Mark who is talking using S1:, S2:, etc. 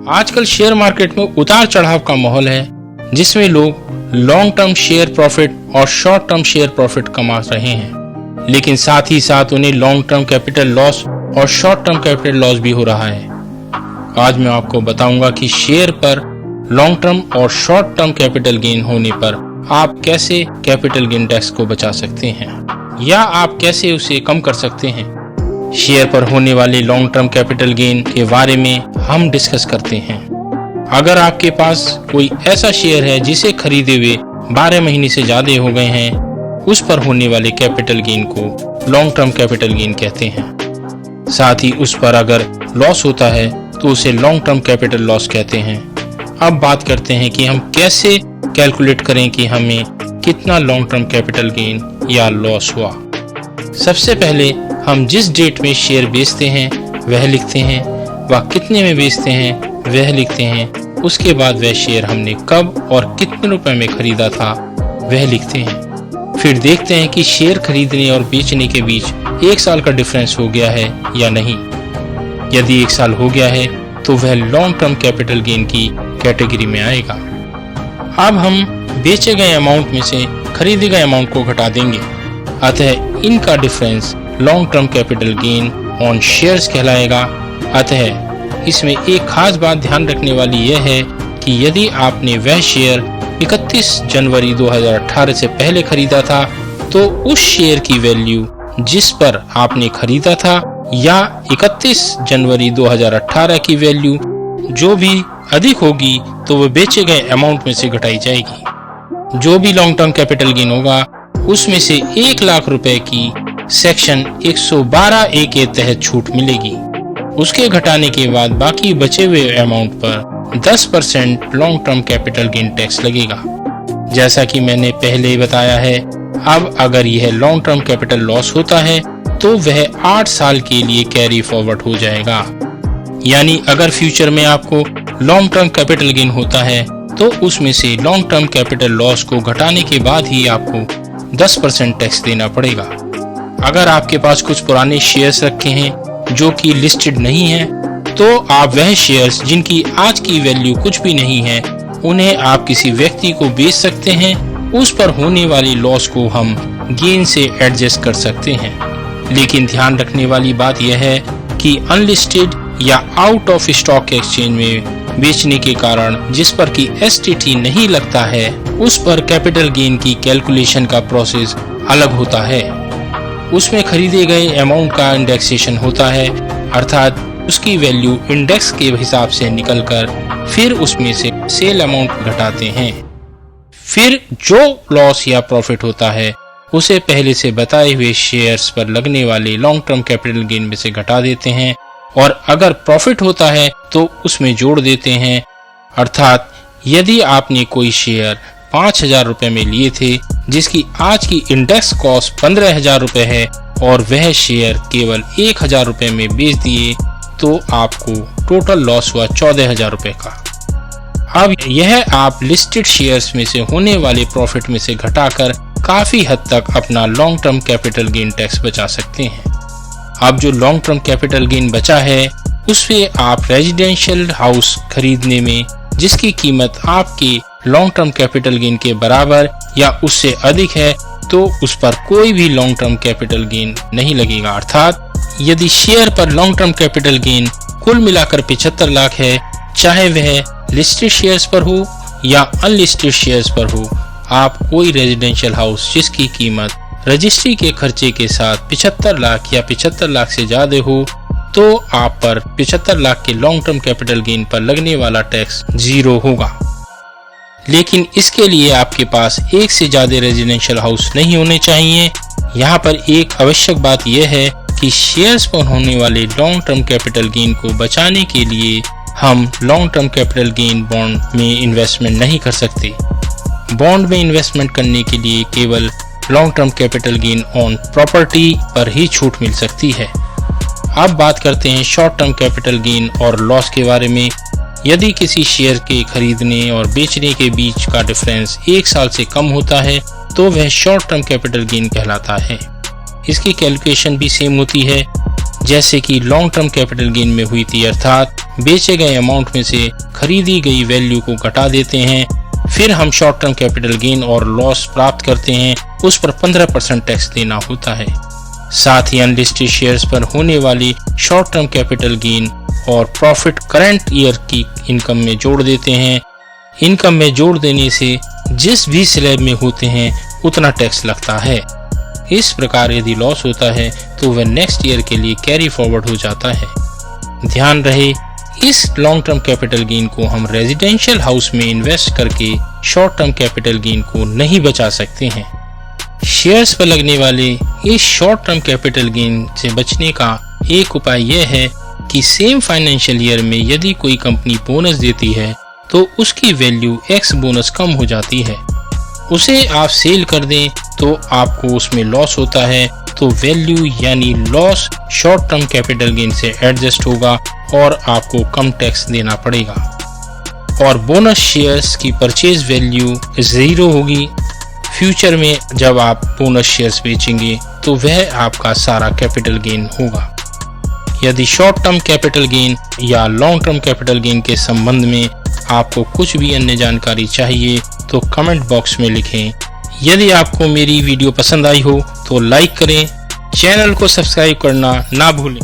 S1: आजकल share market में उतार चढ़ाव का माहौल है, जिसमें लोग लॉन्ग टर्म शेयर प्रॉफिट और शॉर्ट टर्म शेयर प्रॉफिट कमा रहे हैं, लेकिन साथ ही साथ उन्हें लॉन्ग टर्म कैपिटल लॉस और शॉर्ट टर्म कैपिटल लॉस भी हो रहा है। आज मैं आपको बताऊंगा कि शेयर पर लॉन्ग टर्म और शॉर्ट टर्म कैपिटल गेन होने पर आप कैसे कैपिटल गेन टैक्स को बचा सकते हैं या आप कैसे उसे कम कर सकते हैं। शेयर पर होने वाले लॉन्ग टर्म कैपिटल गेन के बारे में हम डिस्कस करते हैं। अगर आपके पास कोई ऐसा शेयर है जिसे खरीदे हुए 12 महीने से ज्यादा हो गए हैं, उस पर होने वाले कैपिटल गेन को लॉन्ग टर्म कैपिटल गेन कहते हैं। साथ ही उस पर अगर लॉस होता है तो उसे लॉन्ग टर्म कैपिटल लॉस कहते हैं। अब बात करते हैं कि हम कैसे कैलकुलेट करें कि हमें कितना लॉन्ग टर्म कैपिटल गेन या लॉस हुआ। सबसे पहले हम जिस डेट में शेयर बेचते हैं वह लिखते हैं, वह कितने में बेचते हैं वह लिखते हैं। उसके बाद वह शेयर हमने कब और कितने रुपए में खरीदा था वह लिखते हैं। फिर देखते हैं कि शेयर खरीदने और बेचने के बीच 1 साल का डिफरेंस हो गया है या नहीं। यदि 1 साल हो गया है तो वह लॉन्ग टर्म कैपिटल गेन की कैटेगरी में आएगा। अब हम बेचे गए अमाउंट में से खरीदे गए अमाउंट को घटा देंगे, अतः इनका difference long term capital gain on shares कहलाएगा। अतः इसमें एक खास बात ध्यान रखने वाली यह है कि यदि आपने वह शेयर 31 जनवरी 2018 से पहले खरीदा था तो उस शेयर की वैल्यू जिस पर आपने खरीदा था या 31 जनवरी 2018 की वैल्यू जो भी अधिक होगी तो वह बेचे गए अमाउंट में से घटाई जाएगी। जो भी लॉन्ग टर्म कैपिटल गेन होगा उसमें से 1 लाख रुपए की सेक्शन 112A के तहत छूट मिलेगी। उसके घटाने के बाद बाकी बचे हुए अमाउंट पर 10% long term capital gain tax लगेगा। जैसा कि मैंने पहले ही बताया है, अब अगर यह लॉन्ग टर्म कैपिटल लॉस होता है तो वह 8 साल के लिए कैरी फॉरवर्ड हो जाएगा। यानी अगर फ्यूचर में आपको लॉन्ग टर्म कैपिटल गेन होता है तो उसमें से लॉन्ग टर्म कैपिटल लॉस को घटाने के बाद ही आपको 10% टैक्स देना पड़ेगा। अगर आपके पास कुछ पुराने शेयर्स रखे हैं जो कि लिस्टेड नहीं हैं, तो आप वह शेयर्स जिनकी आज की वैल्यू कुछ भी नहीं है उन्हें आप किसी व्यक्ति को बेच सकते हैं। उस पर होने वाली लॉस को हम गेन से एडजस्ट कर सकते हैं। लेकिन ध्यान रखने वाली बात यह है कि अनलिस्टेड या आउट ऑफ स्टॉक एक्सचेंज में बेचने के कारण जिस पर की STT नहीं लगता है, उस पर कैपिटल गेन की कैलकुलेशन का प्रोसेस अलग होता है। उसमें खरीदे गए अमाउंट का इंडेक्सेशन होता है, अर्थात उसकी वैल्यू इंडेक्स के हिसाब से निकलकर फिर उसमें से सेल अमाउंट घटाते हैं। फिर जो लॉस या प्रॉफिट होता है उसे पहले से बताए हुए शेयर्स पर लगने वाले लॉन्ग टर्म कैपिटल गेन में से घटा देते हैं, और अगर प्रॉफिट होता है तो उसमें जोड़ देते हैं। अर्थात यदि आपने कोई शेयर 5,000 रुपए में लिए थे जिसकी आज की इंडेक्स कॉस्ट 15,000 रुपए है और वह शेयर केवल 1,000 रुपए में बेच दिए तो आपको टोटल लॉस हुआ 14,000 रुपए का। अब यह आप लिस्टेड शेयर्स में से होने वाले प्रॉफिट में से घटाकर काफी हद तक अपना long term capital gain tax बचा सकते हैं। अब जो लॉन्ग टर्म कैपिटल गेन बचा है उससे आप रेजिडेंशियल हाउस खरीदने में जिसकी कीमत आपके लॉन्ग टर्म कैपिटल गेन के बराबर या उससे अधिक है तो उस पर कोई भी लॉन्ग टर्म कैपिटल गेन नहीं लगेगा। अर्थात यदि शेयर पर लॉन्ग टर्म कैपिटल गेन कुल मिलाकर 75 लाख है, चाहे वह लिस्टेड शेयर्स पर हो या अनलिस्टेड शेयर्स पर हो, आप कोई रेजिडेंशियल हाउस जिसकी कीमत रजिस्ट्री के खर्चे के साथ 75 लाख या 75 लाख से ज्यादा हो तो आप पर 75 लाख के लॉन्ग टर्म कैपिटल गेन पर लगने वाला टैक्स 0 होगा। लेकिन इसके लिए आपके पास एक से ज्यादा रेजिडेंशियल हाउस नहीं होने चाहिए। यहाँ पर एक आवश्यक बात यह है कि शेयर्स पर होने वाले लॉन्ग टर्म कैपिटल गेन को बचाने के लिए हम long term capital gain bond में इन्वेस्टमेंट नहीं कर सकते। बॉन्ड में इन्वेस्टमेंट करने के लिए केवल long term capital gain on property पर ही छूट मिल सकती है। अब बात करते हैं शॉर्ट टर्म कैपिटल गेन और लॉस के बारे में। यदि किसी शेयर के खरीदने और बेचने के बीच का डिफरेंस 1 साल से कम होता है तो वह शॉर्ट टर्म कैपिटल गेन कहलाता है। इसकी कैलकुलेशन भी सेम होती है। जैसे कि लॉन्ग टर्म कैपिटल गेन में हुई थी, अर्थात बेचे गए अमाउंट में से खरीदी गई वैल्यू को घटा देते हैं, फिर हम शॉर्ट टर्म कैपिटल गेन और लॉस प्राप्त करते हैं, उस पर 15% टैक्स देना होता है। साथ ही अनलिस्टेड शेयर्स पर होने वाली शॉर्ट टर्म कैपिटल गेन और प्रॉफिट करंट ईयर की इनकम में जोड़ देते हैं। इनकम में जोड़ देने से जिस भी स्लैब में होते हैं उतना टैक्स लगता है। इस प्रकार यदि लॉस होता है तो वह नेक्स्ट ईयर के लिए कैरी फॉरवर्ड हो जाता है। ध्यान रहे, इस लॉन्ग टर्म कैपिटल गेन को हम रेजिडेंशियल हाउस में इन्वेस्ट करके शॉर्ट टर्म कैपिटल गेन को नहीं बचा सकते हैं। शेयर्स पर लगने वाले इस शॉर्ट टर्म कैपिटल गेन से बचने का एक उपाय यह है कि सेम फाइनेंशियल ईयर में यदि कोई कंपनी बोनस देती है तो उसकी वैल्यू एक्स बोनस कम हो जाती है, उसे आप सेल कर दें तो आपको उसमें लॉस होता है, तो वैल्यू यानी loss short term capital gain से एडजस्ट होगा और आपको कम टैक्स देना पड़ेगा। और बोनस शेयर्स की परचेज वैल्यू 0 होगी। फ्यूचर में जब आप बोनस शेयर्स बेचेंगे तो वह आपका सारा कैपिटल गेन होगा। यदि शॉर्ट टर्म कैपिटल गेन या लॉन्ग टर्म कैपिटल गेन के संबंध में आपको कुछ भी अन्य जानकारी चाहिए तो कमेंट बॉक्स में लिखें। यदि आपको मेरी वीडियो पसंद आई हो तो लाइक करें, चैनल को सब्सक्राइब करना ना भूलें।